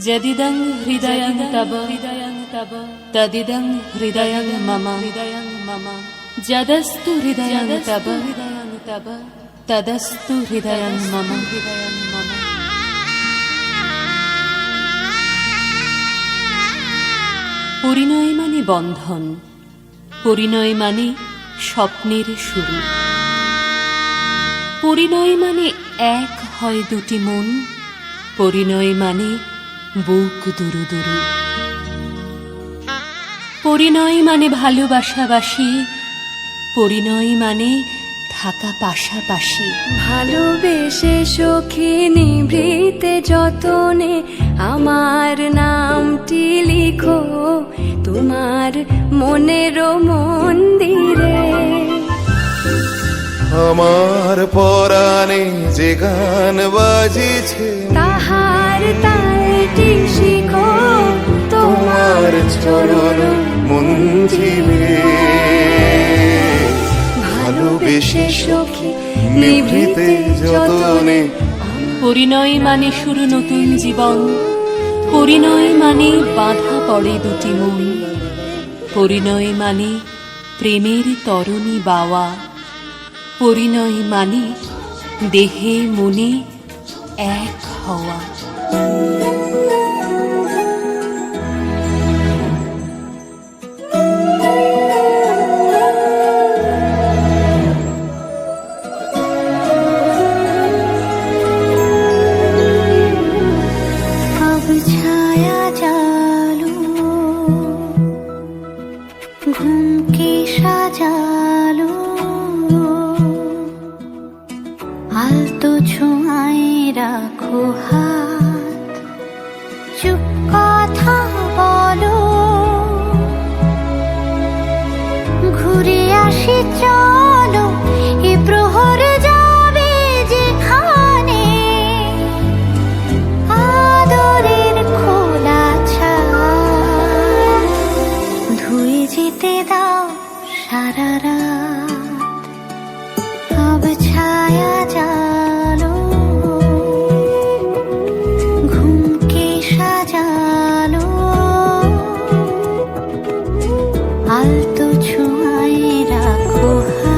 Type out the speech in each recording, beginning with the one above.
যদিদং হৃদয়ং তব তদিদং হৃদয়ং মম যদস্তু হৃদয়ং তব তদস্তু হৃদয়ং মম। পরিণয় মানে বন্ধন, পরিণয় মানে স্বপ্নের শুরু, পরিণয় মানে এক হয় দুটি মন, পরিণয় মানে বুক দুরু দুরু, পরিণয় মানে ভালোবাসাবাসি, পরিণয় মানে থাকা পাশাপাশি। ভালোবেসে সখী নিভৃতে যতনে আমার নামটি লিখো তোমার মনের মন্দিরে। আমার পরাণে যে গান বাজিছে তাহার তালটি শিখো তোমার চরণ মঞ্জিলে। ভালোবেসে সখী নিভৃতে যতনে। পরিণয় মানে শুরু নতুন জীবন, পরিণয় মানে বাঁধা পড়ে দুটি মন, পরিণয় মানে প্রেমের তরণী বাওয়া, পরিণয় মানে দেহে মনে এক হওয়া। ঘুম কি সাজালো আলতো ছোঁয়ায় রাখো হাত, চুপ কথা বলো ঘুরে আসি চলো এ প্রহর যাবে যেখানে, আদরের খোলা ছাদ ধুয়ে যেতে দাও সারা রাত। अब ছায়া জালো ঘুম কে সাজালো আলতো ছোঁয়ায় রাখো হাত।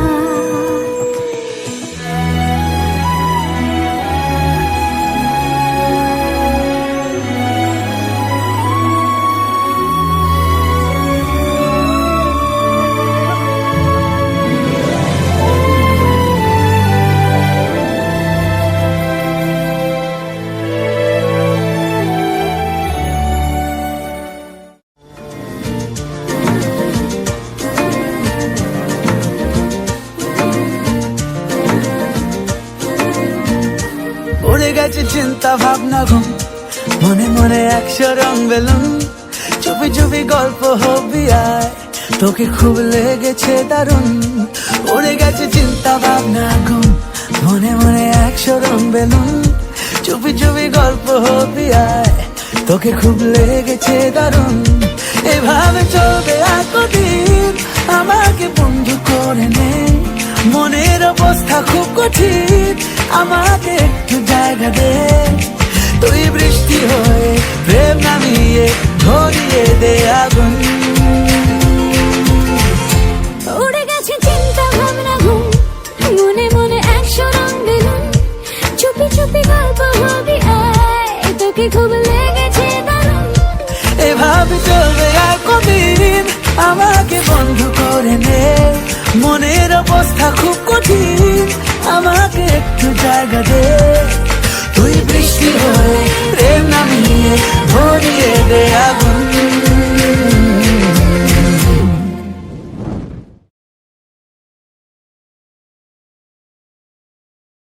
উড়ে গেছে চিন্তা ভাবনা ঘুম, মনে মনে 100 রং বেলুন, চুপি চুপি গল্প হবি আয় তোকে খুব লেগেছে দারুণ। উড়ে গেছে চিন্তা ভাবনা ঘুম, মনে মনে 100 রং বেলুন, চুপি চুপি গল্প হবি আয় তোকে খুব লেগেছে দারুণ। এভাবে চলবে আর কদিন, আমাকে বন্ধু করে নে, মনের অবস্থা খুব কঠিন, আমাকে একটু জায়গা দে। তুই বৃষ্টি হয়ে প্রেম নামিয়ে ধরিয়ে দে আগুন। উড়ে গেছে চিন্তা ভাবনা ঘুম, মনে মনে 100 রং বেলুন, চুপি চুপি গল্প হবি আয় তোকে খুব লেগেছে দারুণ। এভাবে চলবে আর কদিন, আমাকে বন্ধু করে নে, মনের অবস্থা খুব কঠিন, আমাকে একটু জায়গা দে। তুই বৃষ্টি হয়ে